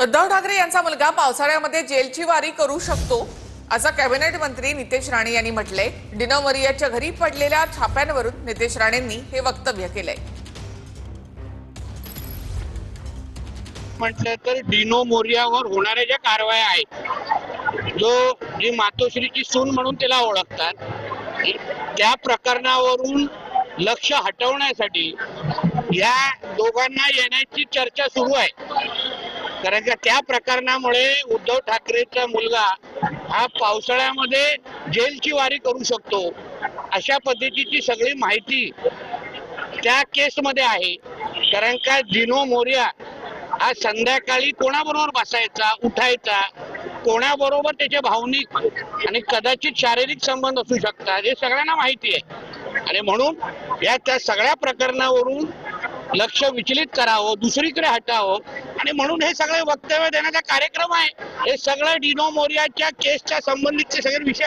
उद्धव ठाकरे यांचा मुलगा पावसाळ्यामध्ये जेलची वारी करू शकतो असं कॅबिनेट मंत्री नितेश राणे यांनी म्हटलंय। डिनो मोरियाच्या घरी पडलेल्या छाप्यांवरून नितेश राणेंनी हे वक्तव्य केलंय। म्हटलं तर डिनो मोरियावर होणाऱ्या ज्या कारवाया आहेत, जी मातोश्रीची सून म्हणून त्याला ओळखतात, त्या प्रकरणावरून लक्ष हटवण्यासाठी या दोघांना येण्याची चर्चा सुरू आहे। कारण का त्या प्रकरणामुळे उद्धव ठाकरेचा मुलगा हा पावसाळ्यामध्ये जेलची वारी करू शकतो अशा पद्धतीची सगळी माहिती त्या केसमध्ये आहे। कारण का डिनो मोरिया हा संध्याकाळी कोणाबरोबर बसायचा, उठायचा, कोणाबरोबर त्याचे भावनिक आणि कदाचित शारीरिक संबंध असू शकतात, हे सगळ्यांना माहिती आहे। आणि म्हणून या त्या सगळ्या प्रकरणावरून लक्ष विचलित करावं, दुसरीकडे हटावं, आणि म्हणून हे सगळे वक्तव्य देण्याचा कार्यक्रम आहे। हे सगळं डिनो मोरियाच्या केसच्या संबंधितचे सगळे विषय